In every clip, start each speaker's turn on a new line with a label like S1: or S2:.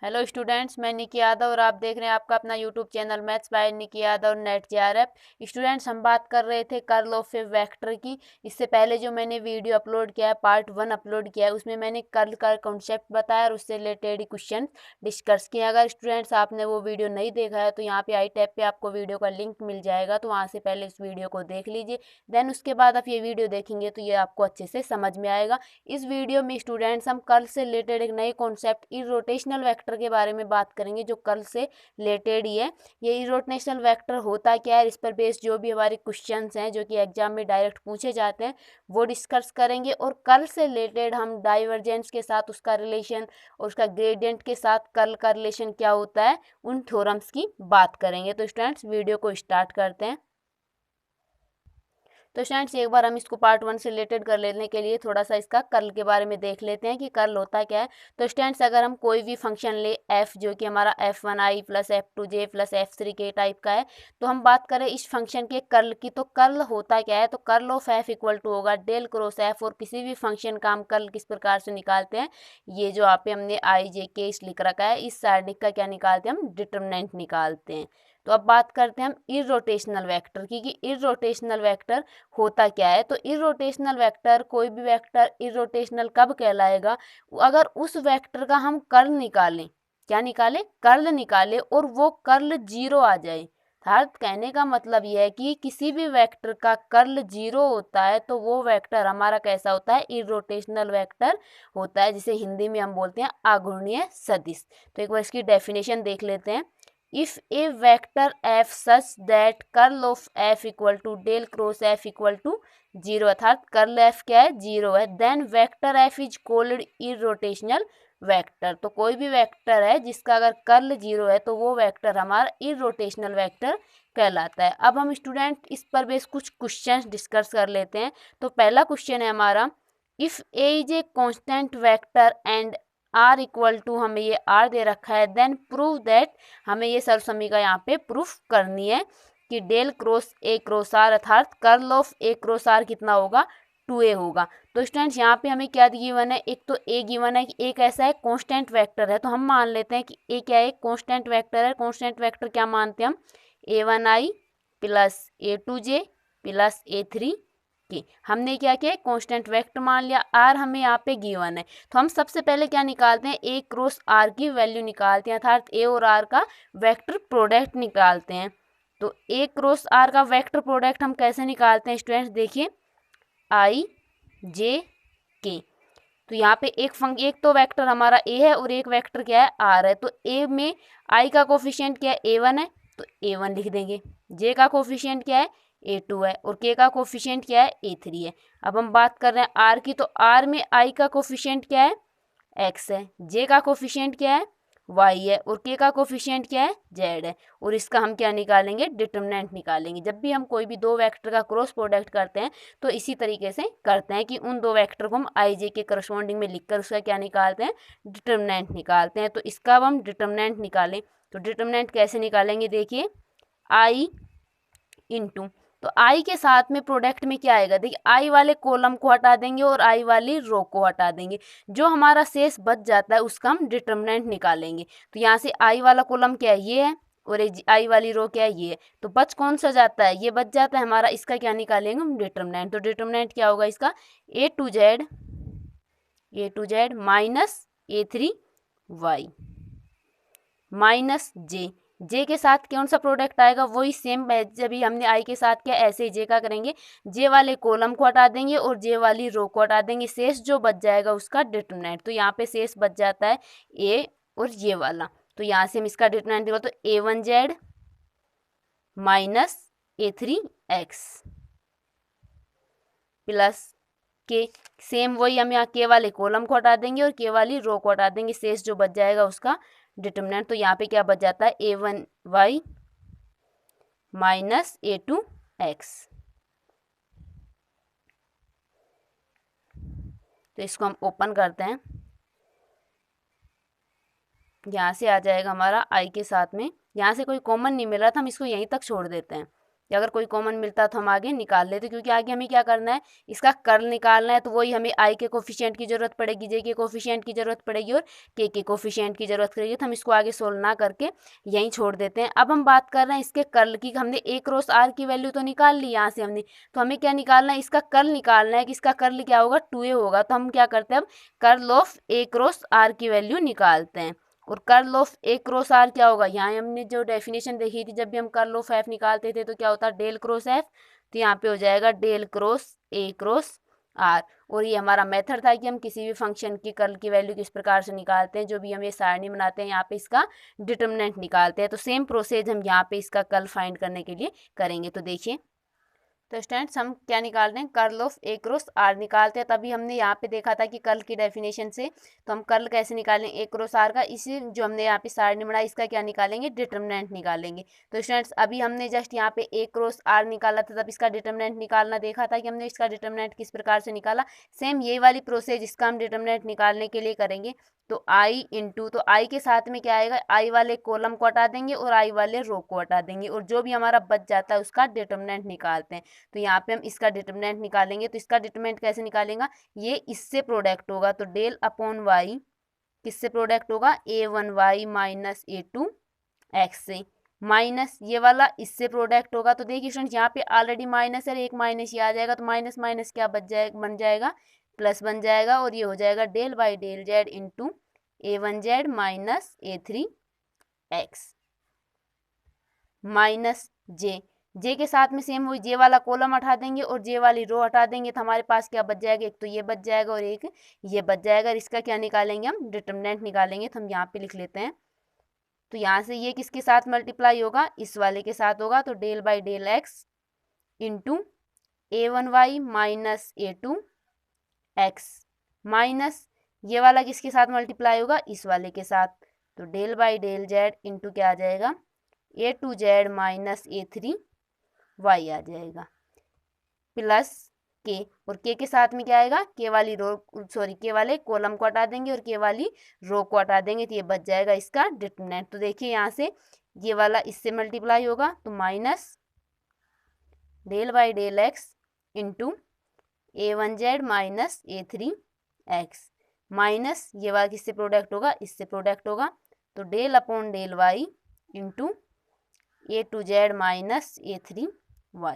S1: Hello students, मैं निकी यादव और आप देख रहे हैं आपका अपना YouTube channel maths by Nikki Yadav NET JRF. Students, हम बात कर रहे थे कर्ल ऑफ ए वेक्टर की। इससे पहले जो मैंने वीडियो अपलोड किया है, पार्ट 1 अपलोड किया है, उसमें मैंने कर्ल का कॉन्सेप्ट बताया और उससे रिलेटेड क्वेश्चन डिस्कस किए। अगर स्टूडेंट्स आपने वो वीडियो नहीं देखा है तो यहाँ पे आई टैब पे आपको वीडियो का लिंक मिल जाएगा, तो वहाँ से पहले इस वीडियो को देख लीजिए। देन उसके बाद आप ये वीडियो देखेंगे तो ये आपको अच्छे से समझ में आएगा। इस वीडियो में स्टूडेंट्स हम कर्ल से रिलेटेड एक नए कॉन्सेप्ट इरोटेशनल वेक्टर के बारे में बात करेंगे, जो कर्ल से रिलेटेड ही है। ये इरोटेशनल वेक्टर होता क्या है, इस पर बेस्ड जो भी हमारे क्वेश्चंस हैं जो कि एग्जाम में डायरेक्ट पूछे जाते हैं वो डिस्कस करेंगे। और कर्ल से रिलेटेड हम डाइवर्जेंस के साथ उसका रिलेशन और उसका ग्रेडियंट के साथ कर्ल का रिलेशन क्या होता है, उन थ्योरम्स की बात करेंगे। तो स्टूडेंट्स, वीडियो को स्टार्ट करते हैं। तो स्टूडेंट्स, एक बार हम इसको पार्ट 1 से रिलेटेड कर लेने के लिए थोड़ा सा इसका कर्ल के बारे में देख लेते हैं कि कर्ल होता क्या है। तो स्टूडेंट्स, अगर हम कोई भी फंक्शन ले f, जो कि हमारा f1i plus f2j plus f3k type का है, तो हम बात करें इस फंक्शन के कर्ल की, तो कर्ल होता क्या है। तो curl of f equal to होगा डेल क्रॉस f। और किसी भी फंक्शन का हम कर्ल किस प्रकार से निकालते हैं, ये जो आप पे हमने i j k इस लिख रखा है, इस सारणिक का क्या निकालते हैं, हम डिटर्मिनेंट निकालते हैं। तो अब बात करते हैं हम इररोटेशनल वेक्टर की, कि इररोटेशनल वेक्टर होता क्या है। तो इरोटेशनल वेक्टर, कोई भी वेक्टर इरोटेशनल कब कहलाएगा, अगर उस वेक्टर का हम कर्ल निकालें। क्या निकालें? कर्ल निकालें और वो कर्ल जीरो आ जाए। अर्थात कहने का मतलब यह है कि किसी भी वेक्टर का कर्ल जीरो होता है तो वो वेक्टर हमारा कैसा होता है, इरोटेशनल वेक्टर होता है, जिसे हिंदी में हम बोलते हैं आघूर्णीय सदिश। तो एक बार इसकी डेफिनेशन देख लेते हैं। If a vector F such that curl of F equal to del cross F equal to zero, अर्थात कर्ल एफ क्या है, जीरो है, then vector F is called irrotational vector. तो कोई भी वेक्टर है जिसका अगर कर्ल जीरो है तो वो वेक्टर हमारा इरोटेशनल वेक्टर कहलाता है। अब हम स्टूडेंट इस पर बेस कुछ क्वेश्चंस डिस्कस कर लेते हैं। तो पहला क्वेश्चन है हमारा, if A is a constant vector and R equal to, हमें ये आर दे रखा है, देन प्रूव दैट, हमें ये सर्वसमीका यहाँ पे प्रूफ करनी है कि del cross A cross R, अर्थात curl of A cross R कितना होगा, 2a होगा। तो स्टूडेंट्स, यहाँ पे हमें क्या गिवन है, एक तो a गिवन है कि एक ऐसा है कांस्टेंट वेक्टर है, तो हम मान लेते हैं कि a क्या है, कांस्टेंट वेक्टर है। कांस्टेंट वेक्टर क्या मानते हैं हम, a1i plus a2j plus a3 की। हमने क्या किया, कांस्टेंट वेक्टर मान लिया। आर हमें यहाँ पे गिवन है, तो हम सबसे पहले क्या निकालते हैं, ए क्रॉस आर की वैल्यू निकालते हैं, अर्थात ए और आर का वेक्टर प्रोडक्ट निकालते हैं। तो ए क्रॉस आर का वेक्टर प्रोडक्ट हम कैसे निकालते हैं स्टूडेंट्स, देखिए, आई जे के। तो यहाँ पे एक तो वेक्टर हमारा ए है और एक वेक्टर क्या है, आर है। तो ए में आई का कोफिशिएंट क्या है, a1 है, तो a1 लिख देंगे। जे का कोफिशिएंट क्या है, a2 है, और के का कोफिशिएंट क्या है, a3 है। अब हम बात कर रहे हैं आर की, तो आर में आई का कोफिशिएंट क्या है, x है, जे का कोफिशिएंट क्या है, y है, और के का कोफिशिएंट क्या है, z है। और इसका हम क्या निकालेंगे, डिटर्मिनेंट निकालेंगे। जब भी हम कोई भी दो वेक्टर का क्रॉस प्रोडक्ट करते हैं तो इसी तरीके से करते हैं कि उन दो वेक्टर को हम आई जे के करस्पॉन्डिंग में लिखकर उसका क्या निकालते हैं, डिटर्मिनेंट निकालते हैं। तो इसका अब हम डिटर्मिनेंट निकालें, तो डिटर्मिनेंट कैसे निकालेंगे, देखिए, आई इंटू, तो आई के साथ में प्रोडक्ट में क्या आएगा, देखिए, आई वाले कॉलम को हटा देंगे और आई वाली रो को हटा देंगे। जो हमारा शेष बच जाता है उसका हम डिटर्मिनेंट निकालेंगे। तो यहाँ से आई वाला कॉलम क्या है, ये है, और आई वाली रो क्या है, ये है। तो बच कौन सा जाता है, ये बच जाता है हमारा। इसका क्या निकालेंगे हम, डिटर्मिनेंट। तो डिटर्मिनेंट क्या होगा इसका, A two Z minus a3y minus J के साथ कौन सा प्रोडक्ट आएगा, वही सेम जब भी हमने आई के साथ किया ऐसे ही जे का करेंगे। जे वाले कॉलम को हटा देंगे और जे वाली रो को हटा देंगे, शेष जो बच जाएगा उसका डिटर्मिनेंट। तो यहाँ पे शेष बच जाता है ए और ये वाला, तो यहाँ से हम इसका डिटर्मिनेंट निकालो, तो a1z माइनस a3x प्लस के, सेम वही हम यहाँ के वाले कॉलम को हटा देंगे और के वाली रो को हटा देंगे, शेष जो बच जाएगा उसका डिटर्मिनेंट। तो यहाँ पे क्या बच जाता है, a1y माइनस a2x। तो इसको हम ओपन करते हैं, यहाँ से आ जाएगा हमारा आई के साथ में, यहाँ से कोई कॉमन नहीं मिल रहा था, हम इसको यहीं तक छोड़ देते हैं। कि अगर कोई कॉमन मिलता तो हम आगे निकाल लेते, क्योंकि आगे हमें क्या करना है, इसका कर्ल निकालना है। तो वही हमें आई के कोफिशिएंट की जरूरत पड़ेगी, जे के कोफिशिएंट की जरूरत पड़ेगी और के कोफिशिएंट की जरूरत पड़ेगी। तो हम इसको आगे सोल्व ना करके यहीं छोड़ देते हैं। अब हम बात कर रहे हैं इसके कर्ल की। हमने ए क्रॉस आर की वैल्यू तो निकाल ली यहाँ से हमने, तो हमें क्या निकालना है, इसका कर्ल निकालना है कि इसका कर्ल क्या होगा, 2a होगा। तो हम क्या करते हैं, अब curl of A cross R की वैल्यू निकालते हैं। और curl of A cross R क्या होगा, यहाँ हमने जो डेफिनेशन देखी थी, जब भी हम कर्ल ऑफ एफ निकालते थे तो क्या होता है, डेल क्रॉस एफ। तो यहाँ पे हो जाएगा del cross A cross R. और ये हमारा मेथड था कि हम किसी भी फंक्शन की कर्ल की वैल्यू किस प्रकार से निकालते हैं, जो भी हम ये सारणी बनाते हैं यहाँ पे इसका डिटर्मिनेंट निकालते हैं। तो सेम प्रोसेस हम यहाँ पे इसका कर्ल फाइंड करने के लिए करेंगे। तो देखिए, तो स्टूडेंट्स हम क्या निकाल रहे हैं, curl of A cross R निकालते हैं। तभी हमने यहाँ पे देखा था कि कर्ल की डेफिनेशन से तो हम कर्ल कैसे निकालें ए क्रॉस आर का, इसी जो हमने यहाँ पे सारणी बनाई इसका क्या निकालेंगे, डिटर्मिनेंट निकालेंगे। तो स्टूडेंट्स अभी हमने जस्ट यहाँ पे ए क्रॉस आर निकाला था, तब इसका डिटर्मिनेंट निकालना देखा था कि हमने इसका डिटर्मिनेंट किस प्रकार से निकाला। सेम ये वाली प्रोसेस इसका हम डिटर्मिनेंट निकालने के लिए करेंगे। तो आई इंटू, तो आई के साथ में क्या आएगा, आई वाले कॉलम को हटा देंगे और आई वाले रो को हटा देंगे, और जो भी हमारा बच जाता है उसका डिटर्मिनेंट निकालते हैं। तो यहाँ पे हम इसका डिटर्मिनेंट निकालेंगे। तो इसका डिटर्मिनेंट कैसे निकालेगा, ये इससे प्रोडक्ट होगा। तो डेल अपॉन वाई किससे प्रोडक्ट होगा, a1y माइनस a2x से, माइनस ये वाला इससे प्रोडक्ट होगा। तो देखिए स्टूडेंट यहाँ पे ऑलरेडी माइनस है, एक माइनस ये आ जाएगा, तो माइनस माइनस क्या बन जाएगा, प्लस बन जाएगा। और ये हो जाएगा del by del Z into a1z minus a3x minus J के साथ में सेम वही जे वाला कॉलम हटा देंगे और जे वाली रो हटा देंगे। तो हमारे पास क्या बच जाएगा, एक तो ये बच जाएगा और एक ये बच जाएगा। इसका क्या निकालेंगे, हम डिटर्मिनेंट निकालेंगे। तो हम यहाँ पे लिख लेते हैं। तो यहाँ से ये किसके साथ मल्टीप्लाई होगा, इस वाले के साथ होगा। तो del by del x into a1y minus a2x minus ये वाला किसके साथ मल्टीप्लाई होगा, इस वाले के साथ। तो del by del Z into क्या आ जाएगा, a2z माइनस a3y आ जाएगा, प्लस के। और के साथ में क्या आएगा, के वाली रो सॉरी के वाले कॉलम को हटा देंगे और के वाली रो को हटा देंगे। तो ये बच जाएगा इसका डिटर्मिनेंट। तो देखिए यहाँ से ये वाला इससे मल्टीप्लाई होगा, तो minus del by del x into a1z minus a3x minus ये वाला किससे प्रोडक्ट होगा, इससे प्रोडक्ट होगा। तो del upon del Y into a2z minus a3y।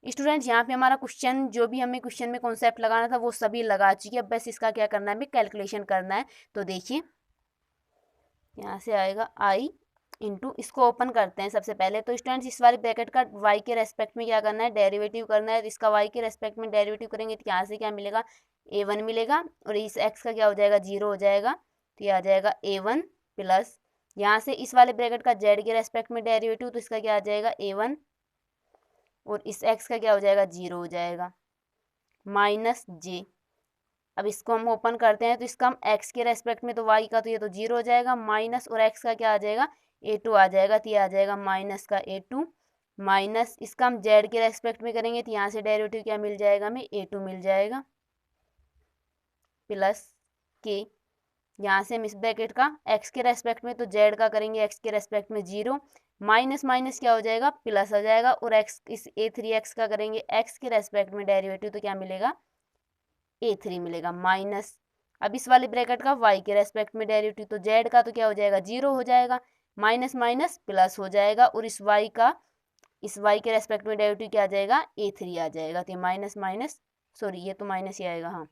S1: Students यहाँ पे हमारा क्वेश्चन, जो भी हमें क्वेश्चन में कॉन्सेप्ट लगाना था वो सभी लगा चुकी है। अब बस इसका क्या करना है, हमें कैलकुलेशन करना है। तो देखिए यहाँ से आएगा आई इंटू, इसको ओपन करते हैं सबसे पहले। तो स्टूडेंट्स इस वाले ब्रैकेट का y के रेस्पेक्ट में क्या करना है, डेरिवेटिव करना है। तो इसका y के रेस्पेक्ट में डेरिवेटिव करेंगे तो यहाँ से क्या मिलेगा, a1 मिलेगा और इस x का क्या हो जाएगा, 0 हो जाएगा। तो ये आ जाएगा a1 प्लस यहाँ से इस वाले ब्रैकेट का z के रेस्पेक्ट में डेरिवेटिव, तो इसका क्या आ जाएगा a1 और इस x का क्या हो जाएगा, 0 हो जाएगा, माइनस j। अब इसको हम ओपन करते हैं तो इसका हम x के रेस्पेक्ट में, तो y का तो ये तो 0 हो जाएगा, माइनस और x का क्या आ जाएगा, a2 आ जाएगा। तो ये आ जाएगा माइनस का a2 माइनस इसका हम z के रेस्पेक्ट में करेंगे तो यहाँ से डेरिवेटिव क्या मिल जाएगा, हमें a2 मिल जाएगा, प्लस के। यहाँ से हम इस ब्रैकेट का x के रेस्पेक्ट में, तो z का करेंगे x के रेस्पेक्ट में 0, माइनस माइनस क्या हो जाएगा, प्लस आ जाएगा। और x इस a3x का करेंगे x के रेस्पेक्ट में डेरिवेटिव, तो क्या मिलेगा, a3 मिलेगा, माइनस अब इस वाले ब्रैकेट का y के रेस्पेक्ट में डेरिवेटिव, तो z का तो क्या हो जाएगा, 0 हो जाएगा, माइनस माइनस प्लस हो जाएगा। और इस y का इस y के रेस्पेक्ट में डेरिवेटिव क्या आ जाएगा, a3 आ जाएगा। तो ये माइनस माइनस सॉरी ये तो माइनस ही आएगा, हाँ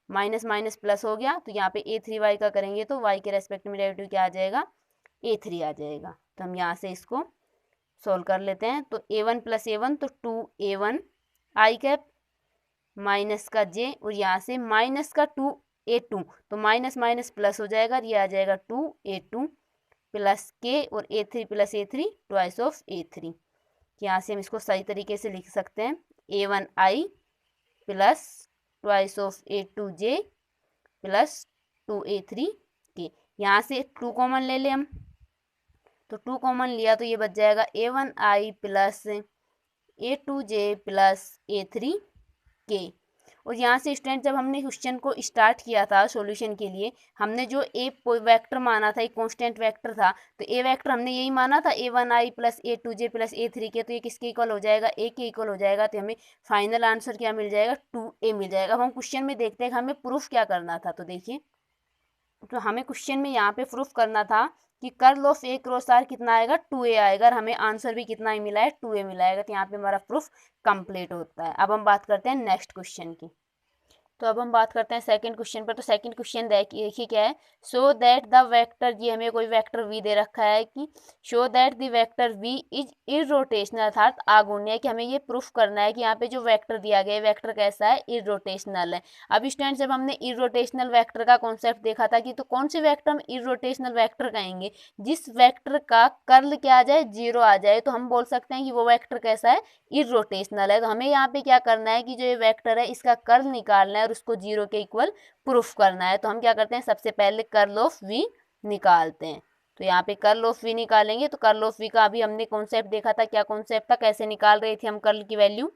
S1: माइनस माइनस प्लस हो गया। तो यहाँ पे a3y का करेंगे तो y के रेस्पेक्ट में डेरिवेटिव क्या आ जाएगा, a3 आ जाएगा। तो हम यहाँ से इसको सोल्व कर लेते हैं। तो a1 प्लस a1 तो 2a1 आई कैप माइनस का j और यहाँ से माइनस का 2a2, तो माइनस माइनस प्लस हो जाएगा, ये आ जाएगा 2a2 प्लस k और a3 plus a3 twice of a3। यहाँ से हम इसको सही तरीके से लिख सकते हैं, a1i plus twice of a2j plus 2a3k। यहाँ से 2 कॉमन ले लें हम, तो 2 कॉमन लिया तो ये बच जाएगा a1i plus a2j plus a3k। और यहाँ से स्टूडेंट जब हमने क्वेश्चन को स्टार्ट किया था सॉल्यूशन के लिए, हमने जो ए वेक्टर माना था, एक कांस्टेंट वेक्टर था, तो ए वेक्टर हमने यही माना था a1i plus a2j plus a3k, तो ये किसके इक्वल हो जाएगा, ए के इक्वल हो जाएगा। तो हमें फाइनल आंसर क्या मिल जाएगा, 2a मिल जाएगा। अब हम क्वेश्चन में देखते हैं कि हमें प्रूफ क्या करना था। तो देखिए, तो हमें क्वेश्चन में यहाँ पे प्रूफ करना था कि curl of A cross R कितना आएगा, 2a आएगा। और हमें आंसर भी कितना ही मिला है, 2a मिला है। तो यहाँ पे हमारा प्रूफ कंप्लीट होता है। अब हम बात करते हैं नेक्स्ट क्वेश्चन की। तो अब हम बात करते हैं सेकंड क्वेश्चन पर। तो सेकंड क्वेश्चन देखिए क्या है, सो दैट द वेक्टर, ये हमें कोई वेक्टर v दे रखा है कि show that the vector v is irrotational, अर्थात आघूर्णीय, कि हमें ये प्रूफ करना है कि यहाँ पे जो वेक्टर दिया गया है वेक्टर कैसा है, इरोटेशनल है। अब स्टूडेंट जब हमने इरोटेशनल वेक्टर का कॉन्सेप्ट देखा था कि तो कौन से वेक्टर हम इरोटेशनल वेक्टर कहेंगे, जिस वेक्टर का कर्ल क्या आ जाए, 0 आ जाए, तो हम बोल सकते हैं कि वो वेक्टर कैसा है, इरोटेशनल है। तो हमें यहाँ पे क्या करना है कि जो ये वेक्टर है इसका कर्ल निकालना है और उसको 0 के इक्वल प्रूफ करना है। तो हम क्या करते हैं, सबसे पहले कर्ल ऑफ v निकालते हैं। तो यहाँ पे कर्ल ऑफ v निकालेंगे। तो कर्ल ऑफ v का अभी हमने कॉन्सेप्ट देखा था, क्या कॉन्सेप्ट था, कैसे निकाल रहे थे हम कर्ल की वैल्यू।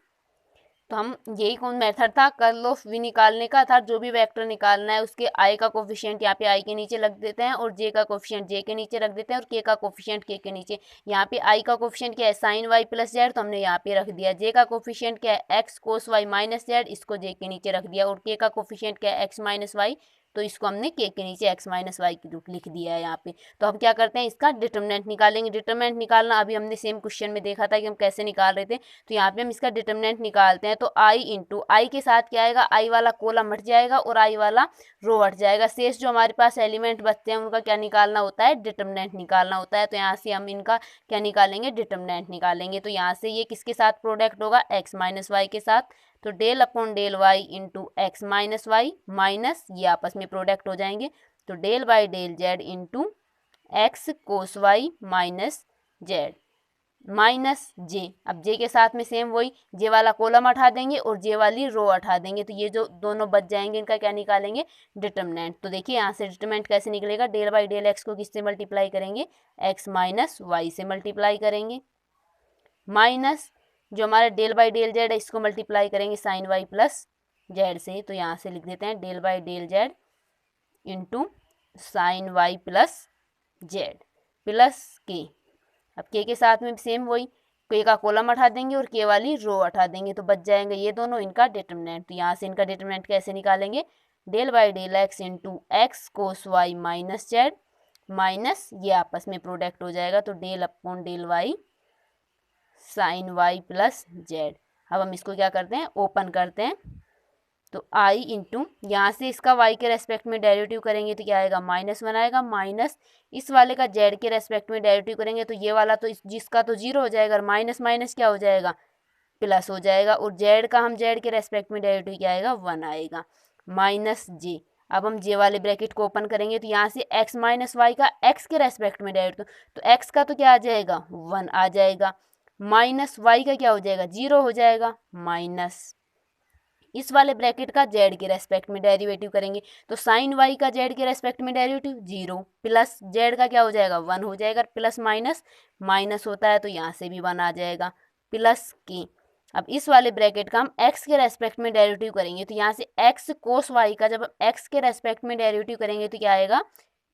S1: तो हम यही कौन मेथड था कर्ल ऑफ v निकालने का था, जो भी वेक्टर निकालना है उसके i का कोफिशिएंट यहाँ पे i के नीचे रख देते हैं और j का कोफिशिएंट j के नीचे रख देते हैं और k का कोफिशिएंट k के नीचे। यहाँ पे i का कोफिशिएंट क्या है, साइन y प्लस जेड, तो हमने यहाँ पे रख दिया। j का कोफिशिएंट क्या है, x कोस y माइनस जेड, इसको j के नीचे रख दिया। और k का कोफिशिएंट क्या है, x माइनस वाई, तो इसको हमने k के नीचे x माइनस वाई लिख दिया है यहाँ पे। तो हम क्या करते हैं, इसका डिटरमिनेंट निकालेंगे। डिटरमिनेंट निकालना अभी हमने सेम क्वेश्चन में देखा था कि हम कैसे निकाल रहे थे। तो यहाँ पे हम इसका डिटरमिनेंट निकालते हैं। तो i इंटू आई के साथ क्या आएगा, i वाला कॉलम हट जाएगा और i वाला रो हट जाएगा। शेष जो हमारे पास एलिमेंट बचते हैं उनका क्या निकालना होता है, डिटरमिनेंट निकालना होता है। तो यहाँ से हम इनका क्या निकालेंगे, डिटरमिनेंट निकालेंगे। तो यहाँ से ये किसके साथ प्रोडक्ट होगा, x माइनस वाई के साथ। तो del upon del Y into X minus Y minus, ये आपस में प्रोडक्ट हो जाएंगे। तो del by del Z into x cos Y minus Z minus J. अब जे के साथ में सेम वही, जे वाला कॉलम हटा देंगे और जे वाली रो हटा देंगे। तो ये जो दोनों बच जाएंगे इनका क्या निकालेंगे, डिटरमिनेंट। तो देखिए यहाँ से डिटरमिनेंट कैसे निकलेगा, डेल बाई डेल एक्स को किससे मल्टीप्लाई करेंगे, एक्स माइनस वाई से मल्टीप्लाई करेंगे, माइनस जो हमारा डेल बाई डेल जेड है इसको मल्टीप्लाई करेंगे साइन वाई प्लस जेड से। तो यहाँ से लिख देते हैं del by del Z into sine y plus z plus k. अब के साथ में सेम वही, के का कॉलम हटा देंगे और के वाली रो हटा देंगे, तो बच जाएंगे ये दोनों, इनका डिटरमिनेंट। तो यहाँ से इनका डिटरमिनेंट कैसे निकालेंगे, del by del x into x cos Y minus Z minus, ये आपस में प्रोडक्ट हो जाएगा। तो del upon del y sine y plus z. अब हम इसको क्या करते हैं, ओपन करते हैं। तो आई इंटू यहाँ से इसका y के रेस्पेक्ट में डेरिवेटिव करेंगे तो क्या आएगा, -1 आएगा, माइनस इस वाले का z के रेस्पेक्ट में डेरिवेटिव करेंगे तो ये वाला तो जिसका तो 0 हो जाएगा और माइनस माइनस क्या हो जाएगा, प्लस हो जाएगा। और z का हम z के रेस्पेक्ट में डेरिवेटिव क्या आएगा, 1 आएगा, माइनस जे। अब हम जे वाले ब्रैकेट को ओपन करेंगे तो यहाँ से x माइनस वाई का x के रेस्पेक्ट में डेरिवेटिव, तो x का तो क्या आ जाएगा, 1 आ जाएगा, माइनस वाई का क्या हो जाएगा, 0 हो जाएगा, माइनस इस वाले ब्रैकेट का जेड के रेस्पेक्ट में डेरिवेटिव करेंगे तो साइन वाई का जेड के रेस्पेक्ट में डेरिवेटिव 0 प्लस जेड का क्या हो जाएगा, 1 हो जाएगा, प्लस माइनस माइनस होता है तो यहाँ से भी 1 आ जाएगा, प्लस के। अब इस वाले ब्रैकेट का हम x के रेस्पेक्ट में डेरिवेटिव करेंगे तो यहाँ से x कोस वाई का जब x के रेस्पेक्ट में डेरिवेटिव करेंगे तो क्या आएगा,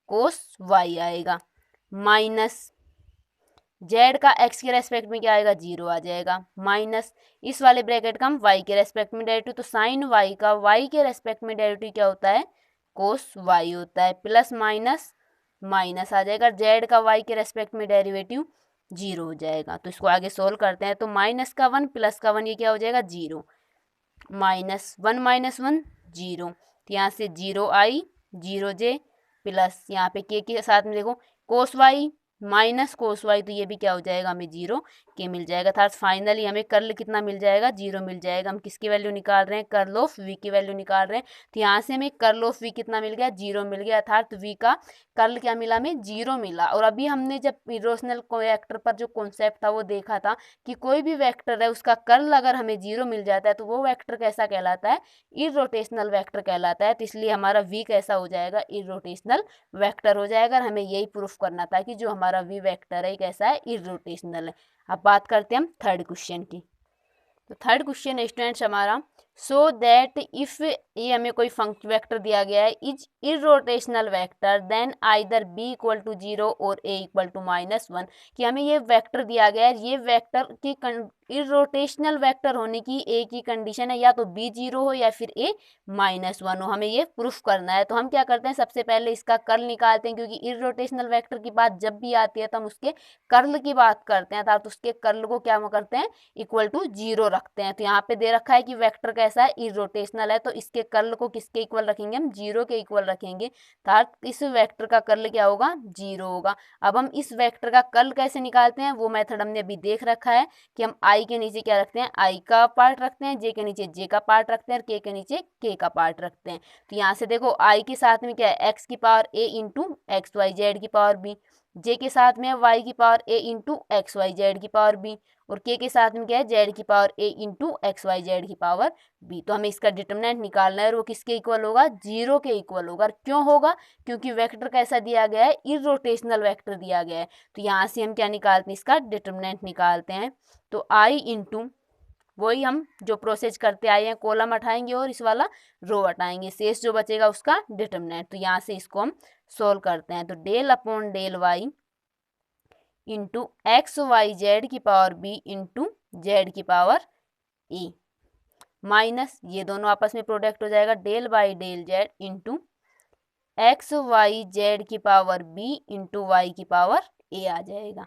S1: कोस वाई आएगा, माइनस जेड का एक्स के रेस्पेक्ट में क्या आएगा, 0 आ जाएगा, माइनस इस वाले ब्रैकेट का हम वाई के रेस्पेक्ट में डेरिवेटिव, तो साइन वाई का वाई के रेस्पेक्ट में डेरिवेटिव क्या होता है, कोस वाई होता है, प्लस माइनस माइनस आ जाएगा, जेड का वाई के रेस्पेक्ट में डेरिवेटिव 0 हो जाएगा। तो इसको आगे सोल्व करते हैं तो माइनस का 1 प्लस का 1 ये क्या हो जाएगा, 0, माइनस 1 माइनस 1 0, तो यहाँ से 0 आई 0 जे प्लस यहाँ पे के साथ में देखो cos y minus cos y, तो ये भी क्या हो जाएगा, हमें 0 के मिल जाएगा। अर्थात फाइनली हमें कर्ल कितना मिल जाएगा, 0 मिल जाएगा। हम किसकी वैल्यू निकाल रहे हैं, कर्ल ऑफ v की वैल्यू निकाल रहे हैं। तो यहाँ से हमें कर्ल ऑफ v कितना मिल गया, 0 मिल गया, अर्थात v का कर्ल क्या मिला, हमें 0 मिला। और अभी हमने जब इरोशनल वेक्टर पर जो कॉन्सेप्ट था वो देखा था कि कोई भी वेक्टर है उसका कर्ल अगर हमें 0 मिल जाता है तो वो वेक्टर कैसा कहलाता है, इरोटेशनल वेक्टर कहलाता है। तो इसलिए हमारा v कैसा हो जाएगा, इरोटेशनल वेक्टर हो जाएगा। और हमें यही प्रूफ करना था कि जो हमारा v वेक्टर है कैसा है, इरोटेशनल है। अब बात करते हैं हम थर्ड क्वेश्चन की। तो थर्ड क्वेश्चन है स्टूडेंट्स हमारा, सो दैट इफ ये हमें कोई फंक्शन वेक्टर दिया गया है is irrotational vector then either b equal to 0 और ए इक्वल टू -1, कि हमें ये वेक्टर दिया गया है, ये वेक्टर की इरोटेशनल वेक्टर होने की ए की कंडीशन है या तो बी 0 हो या फिर ए -1 हो, हमें ये प्रूफ करना है। तो हम क्या करते हैं, सबसे पहले इसका कर्ल निकालते हैं, क्योंकि इरोटेशनल वेक्टर की बात जब भी आती है तो हम उसके कर्ल की बात करते हैं, अर्थात उसके कर्ल को क्या करते हैं, इक्वल टू 0 रखते हैं। तो यहाँ पे दे रखा है कि वेक्टर कैसा है, इरोटेशनल है, तो इसके कर्ल को किसके इक्वल रखेंगे, हम 0 के इक्वल रखेंगे, अर्थात इस वेक्टर का कर्ल क्या होगा, 0 होगा। अब हम इस वेक्टर का कर्ल कैसे निकालते हैं, वो मेथड हमने अभी देख रखा है कि हम आई के नीचे क्या रखते हैं, आई का पार्ट रखते हैं, जे के नीचे जे का पार्ट रखते हैं और के नीचे के का पार्ट रखते हैं। तो यहाँ से देखो आई के साथ में क्या है, एक्स की power a into x y z की पावर बी, जे के साथ में वाई की power a into x y z की पावर बी, और के साथ में क्या है, जेड की power a into x y z की पावर बी। तो हमें इसका डिटरमिनेंट निकालना है और वो किसके इक्वल होगा, 0 के इक्वल होगा। क्यों होगा, क्योंकि वेक्टर कैसा दिया गया है, इरोटेशनल वेक्टर दिया गया है। तो यहाँ से हम क्या निकालते हैं, इसका डिटरमिनेंट निकालते हैं। तो आई इंटू वही हम जो प्रोसेस करते आए हैं, कॉलम हटाएंगे और इस वाला रो हटाएंगे, शेष जो बचेगा उसका डिटरमिनेंट। तो यहाँ से इसको हम सोल्व करते हैं। तो del upon del Y into x y z की पावर बी इंटू जेड की पावर ए माइनस ये दोनों आपस में प्रोडक्ट हो जाएगा, del by del Z into x y z की पावर बी इंटू वाई की पावर ए आ जाएगा,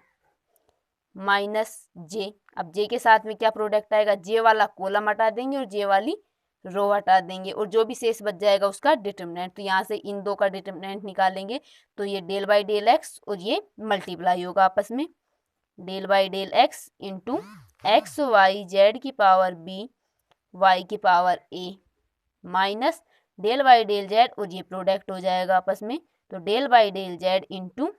S1: माइनस जे। अब जे के साथ में क्या प्रोडक्ट आएगा, जे वाला कॉलम हटा देंगे और जे वाली रो हटा देंगे, और जो भी शेष बच जाएगा उसका डिटरमिनेंट। तो यहाँ से इन दो का डिटरमिनेंट निकालेंगे, तो ये डेल बाई डेल एक्स और ये मल्टीप्लाई होगा आपस में, del by del x into x y z की पावर बी वाई की power a minus del by del z और ये प्रोडक्ट हो जाएगा आपस में, तो del by del Z into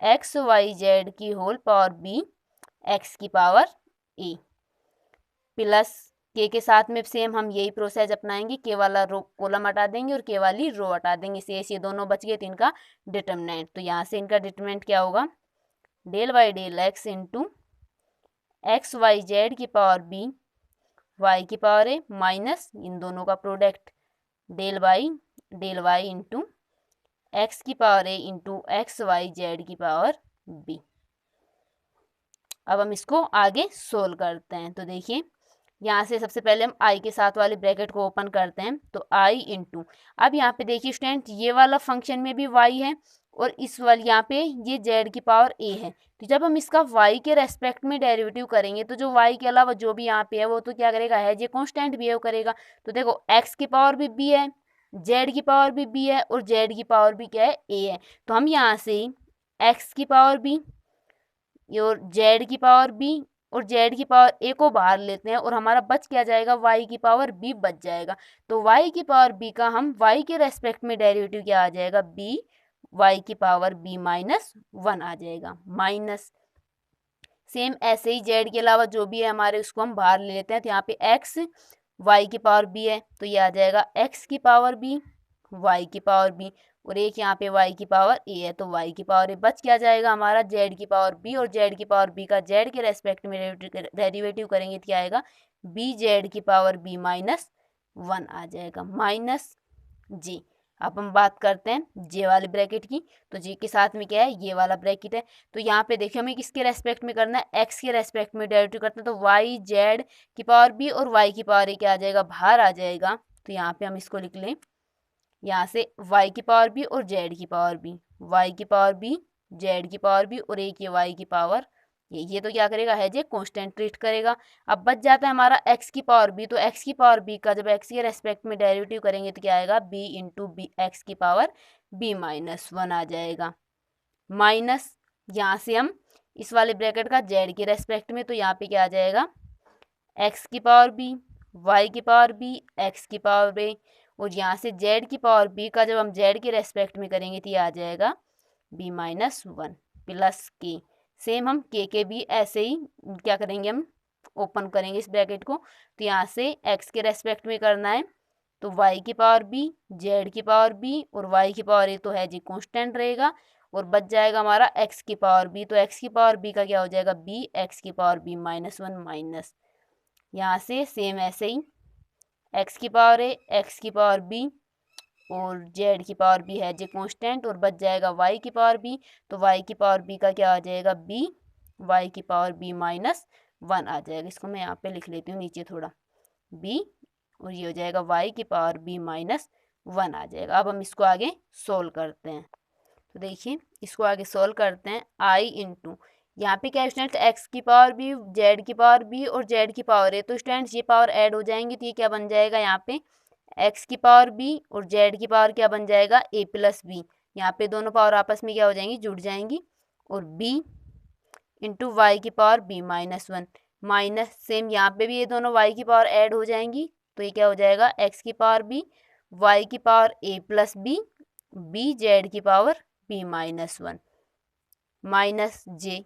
S1: x y z की होल पावर बी एक्स की पावर ए प्लस के साथ में सेम हम यही प्रोसेस अपनाएंगे, के वाला रो कॉलम हटा देंगे और के वाली रो हटा देंगे, शेष ये दोनों बच गए, तो इनका डिटरमिनेंट। तो यहाँ से इनका डिटरमिनेंट क्या होगा, del by del x into x y z की पावर बी वाई की पावर ए माइनस इन दोनों का product, del Y into x की power a into x y z की पावर बी। अब हम इसको आगे सोल्व करते हैं। तो देखिए यहाँ से सबसे पहले हम आई के साथ वाले ब्रैकेट को ओपन करते हैं, तो आई इंटू, अब यहाँ पे देखिए स्टूडेंट ये वाला फंक्शन में भी वाई है और इस वाले यहाँ पे ये जेड की पावर ए है, तो जब हम इसका वाई के रेस्पेक्ट में डेरिवेटिव करेंगे तो जो वाई के अलावा जो भी यहाँ पे है वो तो क्या करेगा, है ये कॉन्स्टेंट बिहेव करेगा। तो देखो एक्स की पावर भी बी है, जेड की पावर भी बी है और जेड की पावर भी क्या है, ए है। तो हम यहाँ से एक्स की पावर बी और जेड की पावर बी और जेड की पावर ए को बाहर लेते हैं और हमारा बच क्या जाएगा, वाई की पावर बी बच जाएगा। तो वाई की पावर बी का हम वाई के रेस्पेक्ट में डेरिवेटिव क्या आ जाएगा, बी वाई की पावर बी -1 आ जाएगा, माइनस सेम ऐसे ही जेड के अलावा जो भी है हमारे उसको हम बाहर ले लेते हैं। तो यहाँ पे एक्स वाई की पावर बी है तो ये आ जाएगा एक्स की पावर बी वाई की पावर बी, और एक यहाँ पे y की पावर a है तो y की पावर a बच क्या जाएगा हमारा, z की पावर b, और z की पावर b का z के रेस्पेक्ट में डेरिवेटिव करेंगे तो क्या आएगा, b z की पावर b -1 आ जाएगा, माइनस j। अब हम बात करते हैं j वाले ब्रैकेट की, तो j के साथ में क्या है, ये वाला ब्रैकेट है। तो यहाँ पे देखिए हमें किसके रेस्पेक्ट में करना है, x के रेस्पेक्ट में डेरिवेटिव करते हैं, तो y z की पावर b और y की पावर a क्या आ जाएगा, बाहर आ जाएगा। तो यहाँ पे हम इसको लिख लें, यहाँ से y की पावर b और z की पावर b, y की पावर b z की पावर b और एक ये y की पावर ये तो क्या करेगा, है जे कांस्टेंट ट्रीट करेगा। अब बच जाता है हमारा x की पावर b, तो x की पावर b का जब x के रेस्पेक्ट में डेरिवेटिव करेंगे तो क्या आएगा, b इंटू बी एक्स की पावर b -1 आ जाएगा, माइनस यहाँ से हम इस वाले ब्रैकेट का z के रेस्पेक्ट में, तो यहाँ पे क्या आ जाएगा, x की पावर b y की पावर b x की पावर b, और यहाँ से z की पावर b का जब हम z के रेस्पेक्ट में करेंगे तो ये आ जाएगा b -1 प्लस के। सेम हम के भी ऐसे ही क्या करेंगे, हम ओपन करेंगे इस ब्रैकेट को, तो यहाँ से x के रेस्पेक्ट में करना है तो y की पावर b z की पावर b और y की पावर a तो है जी कांस्टेंट रहेगा, और बच जाएगा हमारा x की पावर b, तो x की पावर b का क्या हो जाएगा, b x की पावर b -1 माइनस यहाँ से सेम ऐसे ही एक्स की पावर ए, एक्स की पावर बी और जेड की पावर बी है जे कांस्टेंट, और बच जाएगा वाई की पावर बी। तो वाई की पावर बी का क्या आ जाएगा, बी, वाई की पावर बी माइनस 1 आ जाएगा। इसको मैं यहाँ पे लिख लेती हूँ नीचे थोड़ा, बी, और ये हो जाएगा वाई की पावर बी माइनस 1 आ जाएगा। अब हम इसको आगे सोल्व करते हैं। तो देखिए इसको आगे सोल्व करते हैं। आई इंटू, यहाँ पे क्या स्टूडेंट्स, एक्स की पावर बी, जेड की पावर बी और जेड की पावर ए, तो स्टूडेंट्स ये पावर ऐड हो जाएंगी, तो ये क्या बन जाएगा, यहाँ पे एक्स की पावर बी और जेड की पावर क्या बन जाएगा, ए प्लस बी। यहाँ पे दोनों पावर आपस में क्या हो जाएंगी, जुड़ जाएंगी, और बी इंटू वाई की power b minus 1, minus same यहाँ पे भी ये दोनों वाई की पावर ऐड हो जाएंगी, तो ये क्या हो जाएगा, एक्स की पावर बी, वाई की power a plus B, B Z की पावर बी माइनस 1 माइनस जे।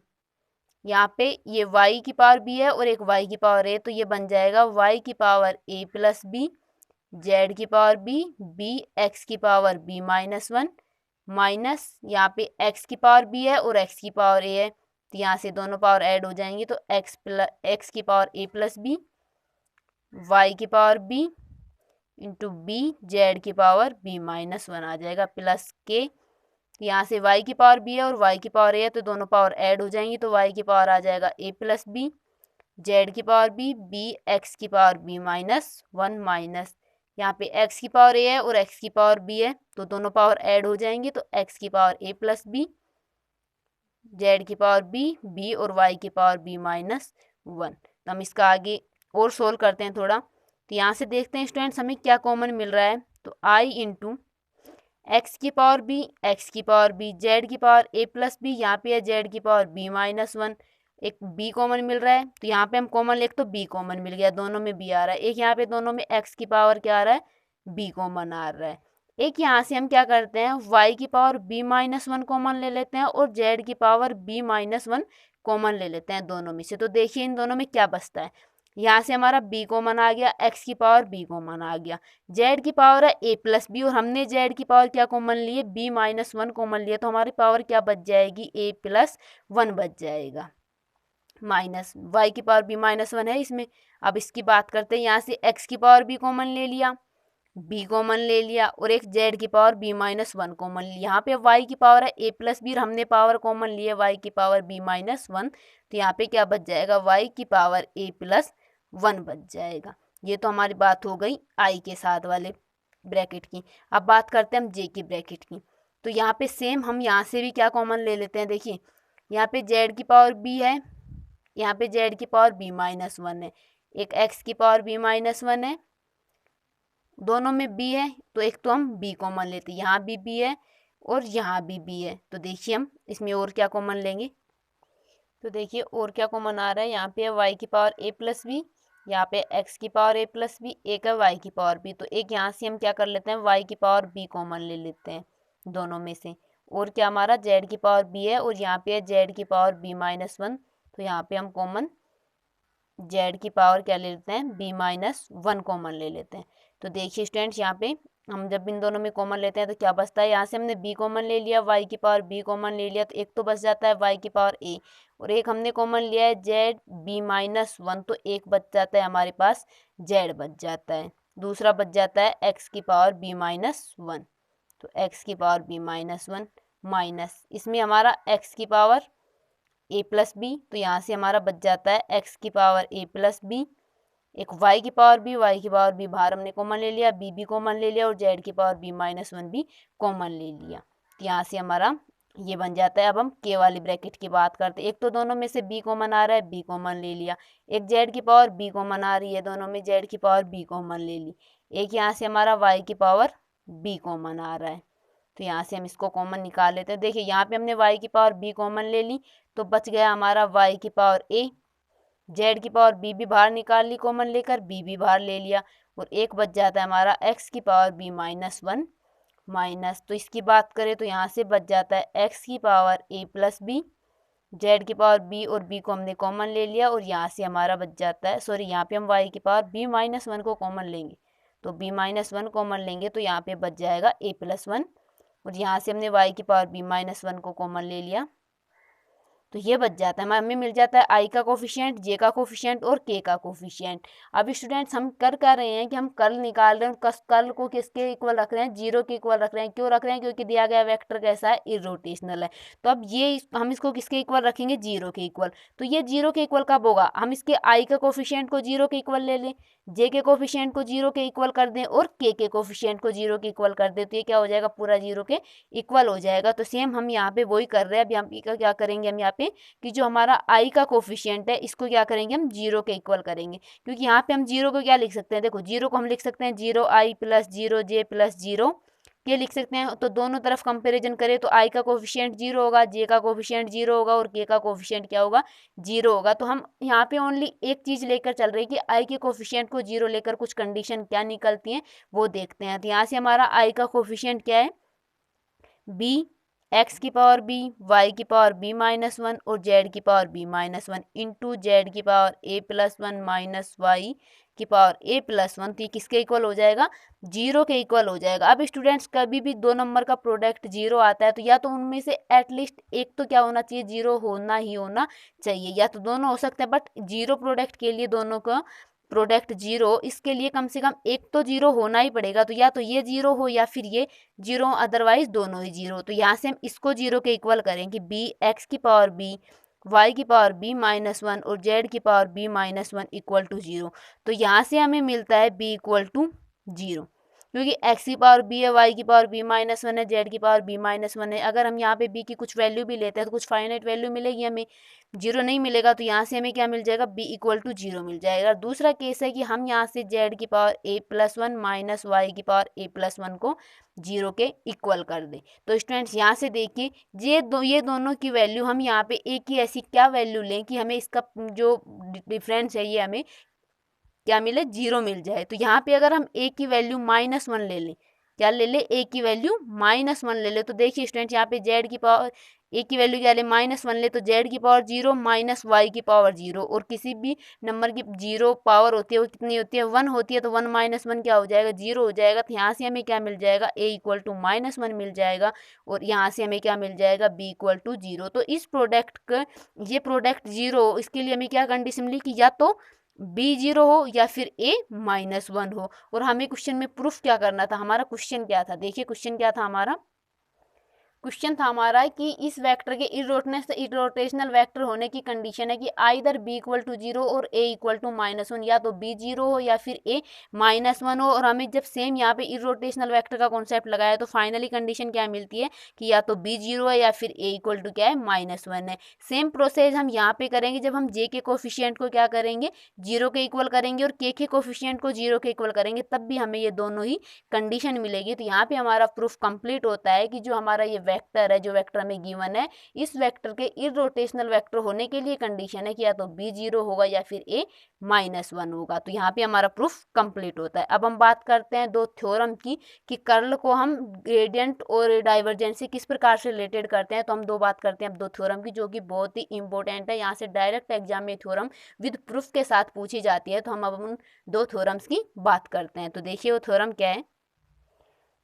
S1: यहाँ पे ये y की पावर b है और एक y की पावर a, तो ये बन जाएगा y की power a plus B, Z की पावर b, b x की पावर b माइनस 1 माइनस, यहाँ पे x की पावर b है और x की पावर a है, तो यहाँ से दोनों पावर ऐड हो जाएंगी, तो x की power a plus b, y की power b into b Z की पावर b माइनस 1 आ जाएगा, प्लस के, यहाँ से y की पावर b है और y की पावर a है, तो दोनों पावर ऐड हो जाएंगी, तो y की पावर आ जाएगा a प्लस बी, जेड की पावर b, b x की पावर b माइनस 1 माइनस, यहाँ पे x की पावर a है और x की पावर b है, तो दोनों पावर ऐड हो जाएंगी, तो x की power a plus B, Z की पावर b, b और y की पावर b माइनस 1। तो हम इसका आगे और सोल्व करते हैं थोड़ा। तो यहाँ से देखते हैं स्टूडेंट्स हमें क्या कॉमन मिल रहा है। तो आई इंटू एक्स की पावर बी, एक्स की पावर बी, जेड की पावर ए प्लस बी, यहाँ पे है जेड की पावर बी माइनस 1, एक बी कॉमन मिल रहा है, तो यहाँ पे हम कॉमन लेख, तो बी कॉमन मिल गया, दोनों में बी आ रहा है। एक यहाँ पे दोनों में एक्स की पावर क्या आ रहा है, बी कॉमन आ रहा है। एक यहाँ से हम क्या करते हैं, वाई की पावर बी माइनस 1 कॉमन ले लेते हैं और जेड की पावर बी माइनस 1 कॉमन ले लेते हैं दोनों में से। तो देखिए इन दोनों में क्या बचता है, यहाँ से हमारा b कॉमन आ गया, x की पावर b कॉमन आ गया, z की पावर है a प्लस बी, और हमने z की पावर क्या कॉमन लिए, b माइनस 1 कॉमन लिए, तो हमारी पावर क्या बच जाएगी, a प्लस 1 बच जाएगा, माइनस y की पावर b माइनस 1 है इसमें। अब इसकी बात करते हैं, यहाँ से x की पावर b कॉमन ले लिया, b कॉमन ले लिया, और एक z की पावर b माइनस 1 कॉमन लिया। यहाँ पे y की पावर है a प्लस बी, हमने पावर कॉमन लिए y की पावर b माइनस 1, तो यहाँ पे क्या बच जाएगा, y की पावर a प्लस 1 बच जाएगा। ये तो हमारी बात हो गई आई के साथ वाले ब्रैकेट की। अब बात करते हैं हम जे की ब्रैकेट की। तो यहाँ पे सेम हम यहाँ से भी क्या कॉमन ले लेते हैं, देखिए यहाँ पे जेड की पावर बी है, यहाँ पे जेड की पावर बी माइनस 1 है, एक एक्स की पावर बी माइनस 1 है, दोनों में बी है, तो एक तो हम बी कॉमन लेते हैं, यहाँ भी बी है और यहाँ भी बी है। तो देखिए हम इसमें और क्या कॉमन लेंगे, तो देखिए और क्या कॉमन आ रहा है, यहाँ पे है वाई की पावर ए प्लस बी, यहाँ पे एक्स की पावर ए प्लस बी, एक है वाई की पावर बी, तो एक यहाँ से हम क्या कर लेते हैं, वाई की पावर बी कॉमन ले लेते हैं दोनों में से। और क्या हमारा जेड की पावर बी है और यहाँ पे है जेड की पावर बी माइनस 1, तो यहाँ पे हम कॉमन जेड की पावर क्या ले लेते हैं, बी माइनस 1 कॉमन ले लेते हैं। तो देखिए स्टूडेंट्स यहाँ पे हम जब इन दोनों में कॉमन लेते हैं तो क्या बचता है, यहाँ से हमने b कॉमन ले लिया, y की पावर b कॉमन ले लिया, तो एक तो बच जाता है y की पावर a, और एक हमने कॉमन लिया है z b माइनस 1, तो एक बच जाता है हमारे पास z बच जाता है, दूसरा बच जाता है x की पावर b माइनस 1, तो x की पावर b माइनस 1 माइनस, इसमें हमारा x की पावर a प्लस बी, तो यहाँ से हमारा बच जाता है x की पावर a प्लस बी, एक y की पावर b, y की पावर b बाहर हमने कॉमन ले लिया, b भी कॉमन ले लिया, और z की पावर b माइनस 1 भी कॉमन ले लिया, तो यहाँ से हमारा ये बन जाता है। अब हम k वाली ब्रैकेट की बात करते हैं, एक तो दोनों में से b कॉमन आ रहा है, b कॉमन ले लिया, एक z की पावर b कॉमन आ रही है, दोनों में z की पावर b कॉमन ले ली, एक यहाँ से हमारा y की पावर b कॉमन आ रहा है, तो यहाँ से हम इसको कॉमन निकाल लेते हैं। देखिए यहाँ पे हमने y की पावर b कॉमन ले ली, तो बच गया हमारा y की पावर a, z की पावर b भी बाहर निकाल ली कॉमन लेकर, b भी बाहर ले लिया, और एक बच जाता है हमारा x की पावर b माइनस 1 माइनस, तो इसकी बात करें तो यहाँ से बच जाता है x की power a plus b, z की पावर b और b को हमने कॉमन ले लिया, और यहाँ से हमारा बच जाता है, सॉरी यहाँ पे हम y की पावर b माइनस 1 को कॉमन लेंगे, तो b माइनस 1 कॉमन लेंगे, तो यहाँ पे बच जाएगा a प्लस 1, और यहाँ से हमने y की पावर b माइनस 1 को कॉमन ले लिया, तो ये बच जाता है, हमें मिल जाता है आई का कोफिशिएंट, जे का कोफिशिएंट और के का कोफिशिएंट। अब स्टूडेंट्स हम कर क्या रहे हैं कि हम कर्ल निकाल रहे हैं, कर्ल को किसके इक्वल रख रहे हैं, जीरो के इक्वल रख रहे हैं। क्यों रख रहे हैं, क्योंकि दिया गया वेक्टर कैसा है, इरोटेशनल है। तो अब ये हम इसको किसके इक्वल रखेंगे, जीरो के इक्वल। तो ये जीरो के इक्वल कब होगा, हम इसके आई का कोफिशिएंट को जीरो के इक्वल ले लें, जे के कोफिशिएंट को जीरो के इक्वल कर दें और के कोफिशिएंट को जीरो के इक्वल कर दें, तो ये क्या हो जाएगा, पूरा जीरो के इक्वल हो जाएगा। तो सेम हम यहाँ पे वही कर रहे हैं। अब यहाँ पे क्या करेंगे हम यहाँ पे कि जो हमारा आई का कोफिशिएंट है इसको क्या करेंगे, हम जीरो के इक्वल करेंगे। क्योंकि यहाँ पे हम जीरो को क्या लिख सकते हैं, देखो जीरो को हम लिख सकते हैं जीरो आई प्लस जीरो जे प्लस जीरो के लिख सकते हैं। तो दोनों तरफ कंपैरिजन करें तो आई का कोफिशिएंट जीरो होगा, जे का कोफिशिएंट जीरो होगा और के का कोफिशिएंट क्या होगा, जीरो होगा। तो हम यहाँ पे ओनली एक चीज लेकर चल रही है कि आई के कोफिशिएंट को जीरो लेकर कुछ कंडीशन क्या निकलती हैं वो देखते हैं। तो यहाँ से हमारा आई का कोफिशिएंट क्या है, बी एक्स की पावर बी, वाई की पावर बी माइनस वन और जेड की power b minus one into z की power a plus one minus Y की पावर ए प्लस वन। तो ये किसके इक्वल हो जाएगा, जीरो के इक्वल हो जाएगा। अब स्टूडेंट्स कभी भी दो नंबर का प्रोडक्ट जीरो आता है तो या तो उनमें से एटलीस्ट एक तो क्या होना चाहिए, जीरो होना ही होना चाहिए, या तो दोनों हो सकते हैं। बट जीरो प्रोडक्ट के लिए दोनों का प्रोडक्ट जीरो, इसके लिए कम से कम एक तो जीरो होना ही पड़ेगा। तो या तो ये जीरो हो या फिर ये जीरो, अदरवाइज दोनों ही जीरो। तो यहाँ से हम इसको जीरो के इक्वल करें कि बी एक्स की पावर बी, वाई की पावर बी माइनस वन और जेड की power b minus one equal to zero. तो यहाँ से हमें मिलता है बी इक्वल टू जीरो, क्योंकि एक्स की पावर बी है, वाई की पावर बी माइनस वन है, जेड की पावर बी माइनस वन है। अगर हम यहाँ पे बी की कुछ वैल्यू भी लेते हैं तो कुछ फाइनाइट वैल्यू मिलेगी हमें, जीरो नहीं मिलेगा। तो यहाँ से हमें क्या मिल जाएगा, बी इक्वल टू जीरो मिल जाएगा। दूसरा केस है कि हम यहाँ से जेड की power a plus one minus Y की पावर ए प्लस वन को जीरो के इक्वल कर दें। तो स्टूडेंट्स यहाँ से देखिए ये दोनों की वैल्यू हम यहाँ पे एक ही ऐसी क्या वैल्यू लें कि हमें इसका जो डिफरेंस है ये हमें क्या मिले, जीरो मिल जाए। तो यहाँ पे अगर हम ए की वैल्यू माइनस वन ले लें, क्या ले ले, ए की वैल्यू माइनस वन ले ले, तो देखिए स्टूडेंट यहाँ पे जेड की पावर ए की वैल्यू क्या ले, माइनस वन ले, तो जेड की पावर जीरो माइनस वाई की पावर जीरो। और किसी भी नंबर की जीरो पावर होती है वो कितनी होती है, वन होती है। तो वन माइनस वन क्या हो जाएगा, जीरो हो जाएगा। तो यहाँ से हमें क्या मिल जाएगा, ए इक्वल टू माइनस वन मिल जाएगा और यहाँ से हमें क्या मिल जाएगा, बी इक्वल टू जीरो। तो इस प्रोडक्ट का ये प्रोडक्ट जीरो, इसके लिए हमें क्या कंडीशन मिली कि या तो बी जीरो हो या फिर ए माइनस वन हो। और हमें क्वेश्चन में प्रूफ क्या करना था, हमारा क्वेश्चन क्या था, देखिए क्वेश्चन क्या था हमारा, क्वेश्चन था हमारा कि इस वेक्टर के इरोटेशनल वेक्टर होने की कंडीशन है कि either b equal to zero और a equal to minus one, या तो बी जीरो हो या फिर ए माइनस वन हो। और हमें जब सेम यहाँ पे इरोटेशनल वेक्टर का कॉन्सेप्ट लगाया तो फाइनली कंडीशन क्या मिलती है कि या तो बी जीरो है या फिर ए इक्वल टू क्या है, माइनस वन है। सेम प्रोसेस हम यहाँ पे करेंगे जब हम जे के कोफिशियंट को क्या करेंगे, जीरो के इक्वल करेंगे और के कोफिशियंट को जीरो के इक्वल करेंगे, तब भी हमें ये दोनों ही कंडीशन मिलेगी। तो यहाँ पे हमारा प्रूफ कंप्लीट होता है कि जो हमारा ये वेक्टर है, जो वेक्टर हमें गिवन है, इस वेक्टर के इरोटेशनल वेक्टर होने के लिए कंडीशन है कि या तो बी जीरो होगा या फिर ए माइनस वन होगा। तो यहाँ पे हमारा प्रूफ कंप्लीट होता है। अब हम बात करते हैं दो थ्योरम की कि कर्ल को हम ग्रेडियंट और डाइवर्जेंस से किस प्रकार से रिलेटेड करते हैं। तो हम दो बात करते हैं अब दो थ्योरम की, जो कि बहुत ही इंपॉर्टेंट है। यहाँ से डायरेक्ट एग्जाम में थ्योरम विद प्रूफ के साथ पूछी जाती है। तो हम अब उन दो थ्योरम्स की बात करते हैं। तो देखिए वो थ्योरम क्या है।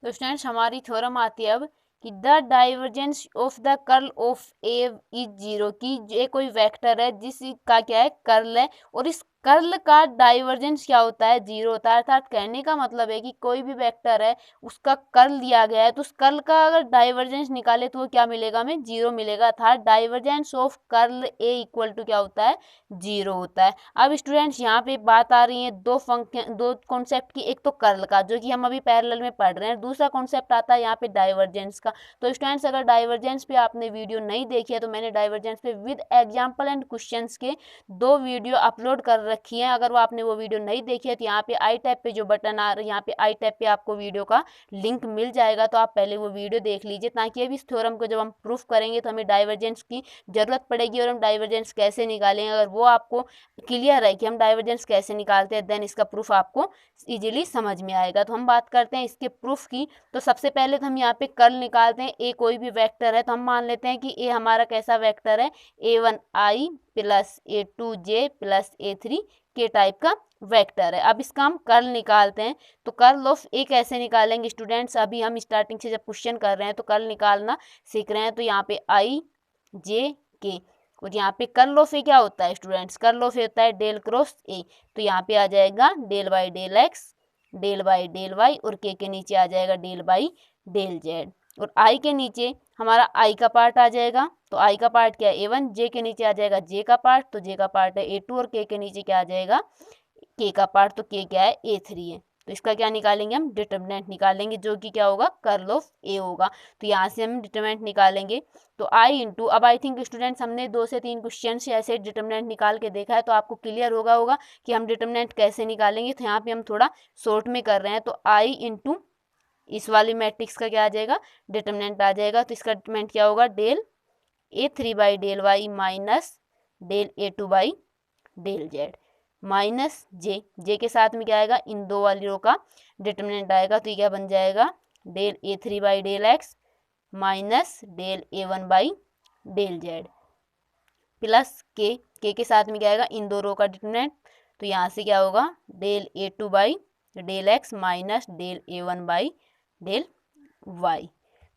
S1: तो स्टूडेंट्स हमारी थ्योरम आती है अब कि the divergence of the curl of A is zero, की ये कोई वेक्टर है जिसका क्या है, कर्ल है, और इस कर्ल का डाइवर्जेंस क्या होता है, जीरो होता है। अर्थात कहने का मतलब है कि कोई भी वेक्टर है उसका कर्ल दिया गया है तो उस कर्ल का अगर डाइवर्जेंस निकाले तो वो क्या मिलेगा, हमें जीरो मिलेगा। अर्थात divergence of curl A equal to क्या होता है, जीरो होता है। अब स्टूडेंट्स यहाँ पे बात आ रही है दो फंक्शन, दो कॉन्सेप्ट की, एक तो कर्ल का जो कि हम अभी पैरेलल में पढ़ रहे हैं, दूसरा कॉन्सेप्ट आता है यहाँ पे डाइवर्जेंस का। तो स्टूडेंट्स अगर डाइवर्जेंस पे आपने वीडियो नहीं देखी है तो मैंने डाइवर्जेंस पे विद एग्जाम्पल एंड क्वेश्चंस के दो वीडियो अपलोड कर रखी है। अगर वो आपने वो वीडियो नहीं देखी है तो यहाँ पे आई टैब पे जो बटन आ रहा है, यहाँ पे आई टैब पे आपको वीडियो का लिंक मिल जाएगा, तो आप पहले वो वीडियो देख लीजिए, ताकि अभी इस थ्योरम को जब हम प्रूफ करेंगे तो हमें डाइवर्जेंस की जरूरत पड़ेगी और हम डाइवर्जेंस कैसे निकालेंगे। अगर वो आपको क्लियर है कि हम डाइवर्जेंस कैसे निकालते हैं, देन इसका प्रूफ आपको इजीली समझ में आएगा। तो हम बात करते हैं इसके प्रूफ की। तो सबसे पहले तो हम यहाँ पे कर्ल निकालते हैं। ए कोई भी वेक्टर है तो हम मान लेते हैं कि ए हमारा कैसा वेक्टर है, A1i plus A2j plus A3 के टाइप का वेक्टर है। अब इसका हम कर्ल निकालते हैं। तो कर्ल ऑफ ए कैसे निकालेंगे स्टूडेंट्स, अभी हम स्टार्टिंग से जब क्वेश्चन कर रहे हैं तो कर्ल निकालना सीख रहे हैं। तो यहाँ पे i j k, और यहाँ पे कर्ल ऑफ ए क्या होता है स्टूडेंट्स, कर्ल ऑफ ए होता है डेल क्रॉस ए। तो यहाँ पे आ जाएगा del by del x, del by del y, और के नीचे आ जाएगा डेल बाई डेल जेड। और आई के नीचे हमारा आई का पार्ट आ जाएगा, तो आई का पार्ट क्या है A1, जे के नीचे आ जाएगा जे का पार्ट, तो जे का पार्ट है A2, और के नीचे क्या आ जाएगा के का पार्ट, तो के क्या है A3 है। तो इसका क्या निकालेंगे हम, डिटर्मिनेंट निकालेंगे, जो कि क्या होगा, कर्ल ऑफ ए होगा। तो यहाँ से हम डिटर्मिनेंट निकालेंगे, तो आई इंटू, अब आई थिंक स्टूडेंट्स हमने 2 से 3 क्वेश्चन से ऐसे डिटर्मिनेंट निकाल के देखा है, तो आपको क्लियर होगा कि हम डिटर्मिनेंट कैसे निकालेंगे। तो यहाँ पे हम थोड़ा शॉर्ट में कर रहे हैं, तो आई इंटू इस वाली मैट्रिक्स का क्या आ जाएगा, डिटर्मिनेंट आ जाएगा। तो इसका डिटर्मिनेंट क्या होगा, del A3 by del Y minus del A2 by del Z, minus J के साथ में क्या आएगा, इन दो वाली रो का डिटर्मिनेंट आएगा। तो ये क्या बन जाएगा, del A3 by del x minus del A1 by del z, plus के साथ में क्या आएगा, इन दो रो का डिटर्मिनेंट। तो यहाँ से क्या होगा, del A2 by del x minus del A1 by del Y.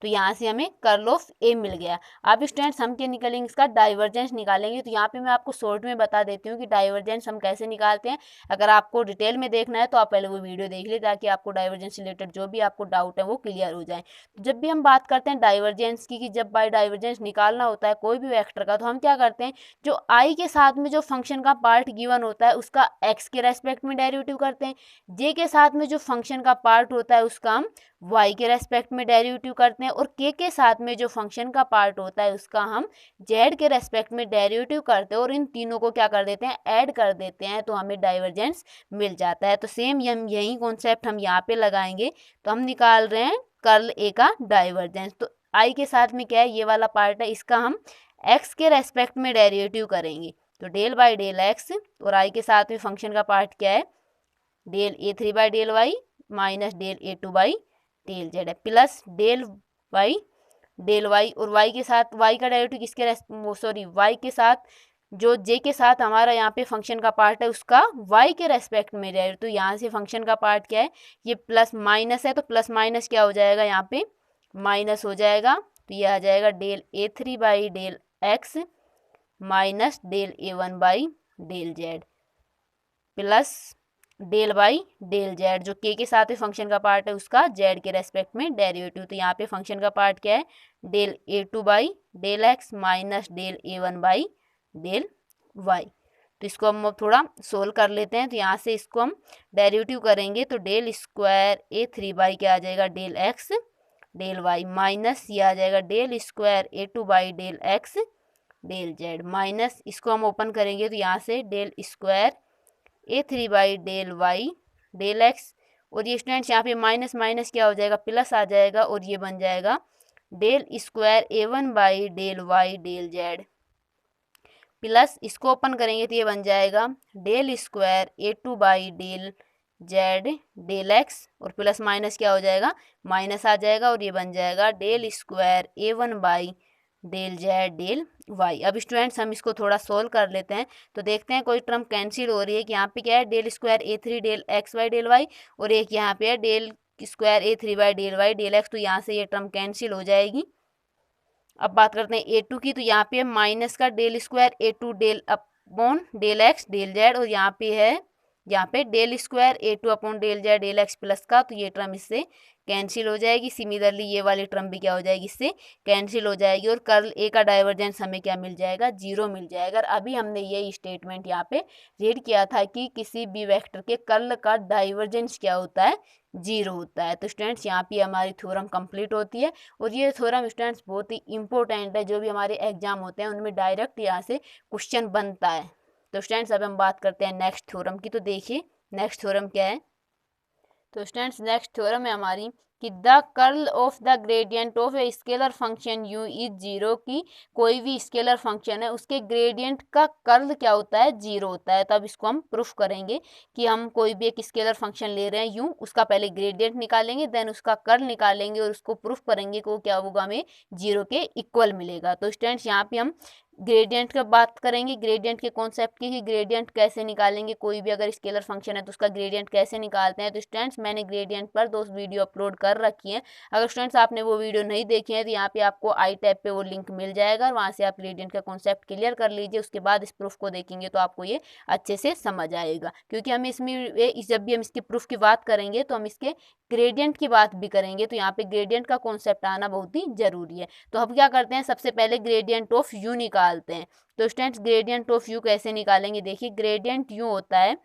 S1: तो यहाँ से हमें कर्ल ऑफ ए मिल गया। अब स्टूडेंट्स हम क्या निकालेंगे, इसका डाइवर्जेंस निकालेंगे। तो यहाँ पे मैं आपको शॉर्ट में बता देती हूँ कि डाइवर्जेंस हम कैसे निकालते हैं। अगर आपको डिटेल में देखना है तो आप पहले वो वीडियो देख लीजिए, ताकि आपको डाइवर्जेंस से रिलेटेड जो भी आपको डाउट है वो क्लियर हो जाए। तो जब भी हम बात करते हैं डाइवर्जेंस की, कि जब बाय डाइवर्जेंस निकालना होता है कोई भी वेक्टर का, तो हम क्या करते हैं, जो आई के साथ में जो फंक्शन का पार्ट गिवन होता है उसका एक्स के रेस्पेक्ट में डेरिवेटिव करते हैं, जे के साथ में जो फंक्शन का पार्ट होता है उसका हम y के रेस्पेक्ट में डेरिवेटिव करते हैं, और के साथ में जो फंक्शन का पार्ट होता है उसका हम z के रेस्पेक्ट में डेरिवेटिव करते हैं, और इन तीनों को क्या कर देते हैं, ऐड कर देते हैं, तो हमें डाइवर्जेंस मिल जाता है। तो सेम यही कॉन्सेप्ट हम यहाँ पे लगाएंगे। तो हम निकाल रहे हैं कर्ल ए का डाइवर्जेंस। तो आई के साथ में क्या है, ये वाला पार्ट है, इसका हम x के रेस्पेक्ट में डेरिवेटिव करेंगे। तो डेल बाई डेल एक्स, और आई के साथ में फंक्शन का पार्ट क्या है, del A3 by del Y minus del A2 by del z है, प्लस डेल वाई, और वाई के साथ वाई का डेरिवेटिव किसके वाई के साथ, जो जे के साथ हमारा यहाँ पे फंक्शन का पार्ट है उसका वाई के रेस्पेक्ट में डेरिवेटिव। तो यहाँ से फंक्शन का पार्ट क्या है, ये प्लस माइनस है, तो प्लस माइनस क्या हो जाएगा, यहाँ पे माइनस हो जाएगा। तो ये आ जाएगा del A3 by del x minus del A1 by del z, plus del by del z, जो के साथ में फंक्शन का पार्ट है उसका जेड के रेस्पेक्ट में डेरिवेटिव। तो यहाँ पे फंक्शन का पार्ट क्या है, del A2 by del x minus del A1 by del Y. तो इसको हम अब थोड़ा सोल्व कर लेते हैं। तो यहाँ से इसको हम डेरिवेटिव करेंगे, तो डेल स्क्वायर A3 बाई क्या आ जाएगा, del x del Y, minus ये आ जाएगा del square A2 by del x del Z, minus इसको हम ओपन करेंगे, तो यहाँ से del square A3 by del Y del x, और ये स्टूडेंट्स यहाँ पे माइनस माइनस क्या हो जाएगा, प्लस आ जाएगा, और ये बन जाएगा del square A1 by del Y del z, plus इसको ओपन करेंगे तो ये बन जाएगा del square A2 by del z del x, और प्लस माइनस क्या हो जाएगा, माइनस आ जाएगा, और ये बन जाएगा del square A1 by del z del y. अब स्टूडेंट्स हम इसको थोड़ा सोल्व कर लेते हैं। तो देखते हैं कोई टर्म कैंसिल हो रही है, कि यहाँ पे क्या है, del square A3 del x by del y, और एक यहाँ पे है del square A3 by del Y del x. तो यहाँ से ये टर्म कैंसिल हो जाएगी। अब बात करते हैं A2 की, तो यहाँ पे है माइनस का del square A2 del upon del x del z, और यहाँ पे del square A2 upon del z del x plus का, तो ये टर्म इससे कैंसिल हो जाएगी। सिमिलरली ये वाली टर्म भी क्या हो जाएगी, इससे कैंसिल हो जाएगी, और कर्ल ए का डाइवर्जेंस हमें क्या मिल जाएगा, 0 मिल जाएगा। अभी हमने ये स्टेटमेंट यहाँ पे रीड किया था कि किसी भी वेक्टर के कर्ल का डाइवर्जेंस क्या होता है, 0 होता है। तो स्टूडेंट्स यहाँ पे हमारी थ्योरम कंप्लीट होती है, और ये थ्योरम स्टूडेंट्स बहुत ही इंपॉर्टेंट है, जो भी हमारे एग्जाम होते हैं उनमें डायरेक्ट यहाँ से क्वेश्चन बनता है। तो स्टूडेंट्स अब हम बात करते हैं नेक्स्ट थ्योरम की। तो देखिए नेक्स्ट थ्योरम क्या है। तो स्टूडेंट्स नेक्स्ट थ्योरम है हमारी कि the curl of the gradient of a scalar function u is 0, की कोई भी स्केलर फंक्शन है उसके ग्रेडियंट का कर्ल क्या होता है, 0 होता है। तब इसको हम प्रूफ करेंगे कि हम कोई भी एक स्केलर फंक्शन ले रहे हैं u, उसका पहले ग्रेडियंट निकालेंगे, देन उसका कर्ल निकालेंगे, और उसको प्रूफ करेंगे कि वो क्या होगा, हमें 0 के इक्वल मिलेगा। तो स्टूडेंट्स यहाँ पे हम ग्रेडियंट का बात करेंगे, ग्रेडियंट के कॉन्सेप्ट की, कि ग्रेडियंट कैसे निकालेंगे, कोई भी अगर स्केलर फंक्शन है तो उसका ग्रेडियंट कैसे निकालते हैं। तो स्टूडेंट्स मैंने ग्रेडियंट पर 2 वीडियो अपलोड कर रखी है, अगर स्टूडेंट्स आपने वो वीडियो नहीं देखी है तो यहाँ पे आपको आई टैब पे वो लिंक मिल जाएगा और वहाँ से आप ग्रेडियंट का कॉन्सेप्ट क्लियर कर लीजिए। उसके बाद इस प्रूफ को देखेंगे तो आपको ये अच्छे से समझ आएगा, क्योंकि हम इसमें जब भी हम इसके प्रूफ की बात करेंगे तो हम इसके ग्रेडियंट की बात भी करेंगे, तो यहाँ पे ग्रेडियंट का कॉन्सेप्ट आना बहुत ही जरूरी है। तो हम क्या करते हैं, सबसे पहले ग्रेडियंट ऑफ यू निकालते हैं। तो स्टूडेंट्स ग्रेडियंट ऑफ यू कैसे निकालेंगे, देखिए ग्रेडियंट यू होता है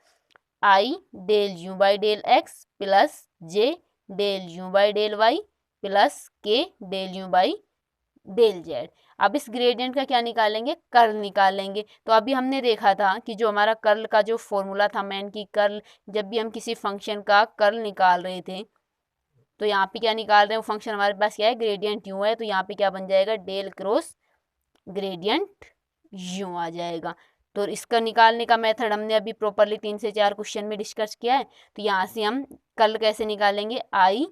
S1: I del you by del x plus J del you by del Y plus K del you by del Z. अब इस ग्रेडियंट का क्या निकालेंगे, कर्ल निकालेंगे। तो अभी हमने देखा था कि जो हमारा कर्ल का जो फॉर्मूला था मैन की कर्ल, जब भी हम किसी फंक्शन का कर्ल निकाल रहे थे तो यहाँ पे क्या निकाल रहे हैं, वो फंक्शन हमारे पास क्या है, ग्रेडियंट यू है, तो यहाँ पे क्या बन जाएगा, डेल क्रॉस ग्रेडियंट यू आ जाएगा। तो इसका निकालने का मेथड हमने अभी प्रॉपरली 3 से 4 क्वेश्चन में डिस्कस किया है। तो यहाँ से हम कर्ल कैसे निकालेंगे, आई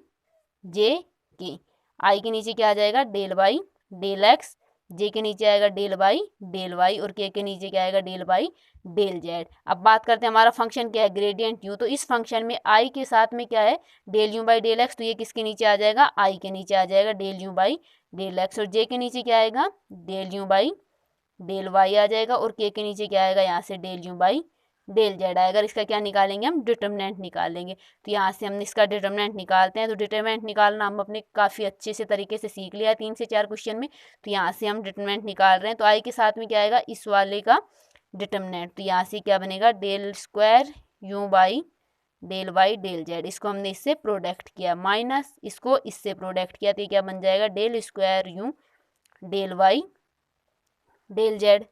S1: जे के, आई के नीचे क्या आ जाएगा, डेल बाई डेल एक्स, जे के नीचे आएगा डेल बाई डेल वाई और के नीचे क्या आएगा, डेल बाई डेल जेड। अब बात करते हैं हमारा फंक्शन क्या है, ग्रेडियंट यू। तो इस फंक्शन में आई के साथ में क्या है, del you by del x, तो ये किसके नीचे आ जाएगा, आई के नीचे आ जाएगा del you by del x, और जे के नीचे क्या आएगा, del you by del Y आ जाएगा, और के नीचे क्या आएगा, यहाँ से del you by del Z आएगा। इसका क्या निकालेंगे, हम डिटर्मिनेंट निकालेंगे। तो यहाँ से हम इसका डिटर्मिनेंट निकालते हैं। तो डिटर्मिनेंट निकालना हम अपने काफ़ी अच्छे से तरीके से सीख लिया है 3 से 4 क्वेश्चन में। तो यहाँ से हम डिटर्मिनेंट निकाल रहे हैं। तो आई के साथ में क्या आएगा, इस वाले का डिटर्मिनेंट, तो यहाँ से क्या बनेगा, del square u by del Y del z, इसको हमने इससे प्रोडक्ट किया, माइनस इसको इससे प्रोडक्ट किया, तो ये क्या बन जाएगा, del square you del Y del Z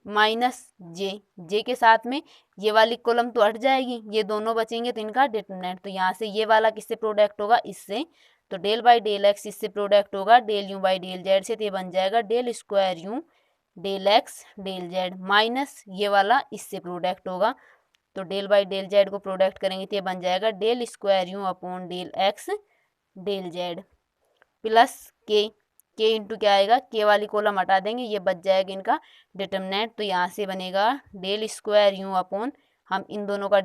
S1: minus J के साथ में ये वाली कॉलम तो हट जाएगी, ये दोनों बचेंगे, तो इनका डिटर्मिनेंट, तो यहाँ से ये वाला किससे प्रोडक्ट होगा, इससे, तो डेल बाई डेल एक्स इससे प्रोडक्ट होगा del you by del z से, तो ये बन जाएगा del square you del x del Z, minus ये वाला इससे प्रोडक्ट होगा, तो डेल बाई डेल जेड को प्रोडक्ट करेंगे तो ये बन जाएगा del square you upon del x del z, plus के इंटू क्या आएगा, के वाली कॉलम हटा देंगे, ये बच जाएगा इनका डिटर्मिनेंट। तो यहाँ से बनेगा डेल स्क्वायर यू अपॉन, हम इन दोनों का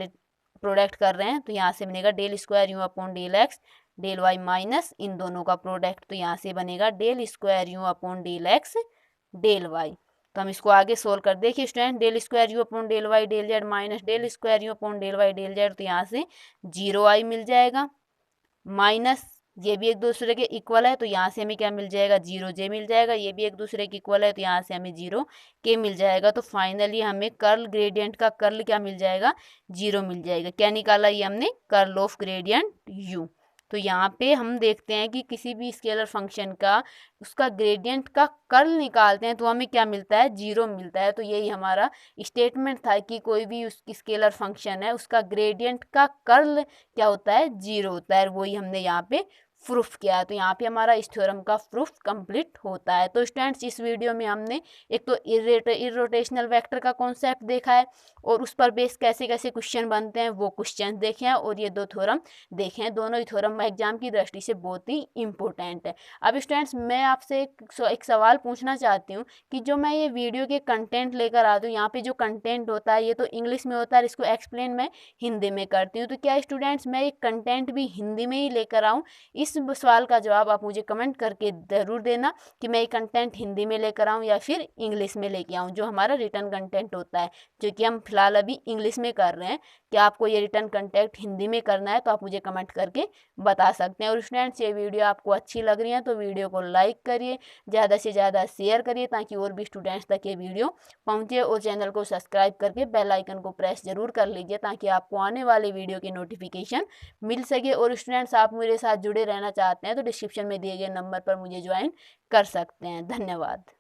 S1: प्रोडक्ट कर रहे हैं, तो यहाँ से बनेगा del square you upon del x del Y minus इन दोनों का प्रोडक्ट, तो यहाँ से बनेगा del square you upon del x del Y. तो हम इसको आगे सोल्व कर, देखिए student, del square you upon del Y del Z minus del square you upon del Y del Z, तो यहाँ से 0 आई मिल जाएगा, माइनस ये भी एक दूसरे के इक्वल है, तो यहाँ से हमें क्या मिल जाएगा, 0 जे मिल जाएगा, ये भी एक दूसरे के इक्वल है, तो यहाँ से हमें 0 के मिल जाएगा। तो फाइनली हमें कर्ल ग्रेडियंट का कर्ल क्या मिल जाएगा, 0 मिल जाएगा। क्या निकाला, ये हमने कर्ल ऑफ ग्रेडियंट यू। तो यहाँ पे हम देखते हैं कि किसी भी स्केलर फंक्शन का उसका ग्रेडियंट का कर्ल निकालते हैं तो हमें क्या मिलता है, 0 मिलता है। तो यही हमारा स्टेटमेंट था कि कोई भी उस स्केलर फंक्शन है उसका ग्रेडियंट का कर्ल क्या होता है, 0 होता है, वही हमने यहाँ पे प्रूफ किया है। तो यहाँ पे हमारा इस थ्योरम का प्रूफ कंप्लीट होता है। तो स्टूडेंट्स इस वीडियो में हमने एक तो इर्रोटेशनल वेक्टर का कॉन्सेप्ट देखा है और उस पर बेस कैसे कैसे क्वेश्चन बनते हैं वो क्वेश्चन देखे हैं, और ये 2 थ्योरम देखे हैं। दोनों ही थ्योरम एग्जाम की दृष्टि से बहुत ही इंपॉर्टेंट है। अब स्टूडेंट्स मैं आपसे एक सवाल पूछना चाहती हूँ कि जो मैं ये वीडियो के कंटेंट लेकर आती हूँ, यहाँ पे जो कंटेंट होता है ये तो इंग्लिश में होता है, इसको एक्सप्लेन मैं हिंदी में करती हूँ। तो क्या स्टूडेंट्स मैं ये कंटेंट भी हिंदी में ही लेकर आऊँ? इस सवाल का जवाब आप मुझे कमेंट करके ज़रूर देना कि मैं ये कंटेंट हिंदी में लेकर आऊँ या फिर इंग्लिश में लेके आऊँ, जो हमारा रिटर्न कंटेंट होता है, जो कि हम फिलहाल अभी इंग्लिश में कर रहे हैं। क्या आपको ये रिटर्न कंटेंट हिंदी में करना है तो आप मुझे कमेंट करके बता सकते हैं। और स्टूडेंट्स ये वीडियो आपको अच्छी लग रही है तो वीडियो को लाइक करिए, ज़्यादा से ज़्यादा शेयर करिए ताकि और भी स्टूडेंट्स तक ये वीडियो पहुँचे, और चैनल को सब्सक्राइब करके बेल आइकन को प्रेस जरूर कर लीजिए ताकि आपको आने वाले वीडियो की नोटिफिकेशन मिल सके। और स्टूडेंट्स आप मेरे साथ जुड़े रहना चाहते हैं तो डिस्क्रिप्शन में दिए गए नंबर पर मुझे ज्वाइन कर सकते हैं। धन्यवाद।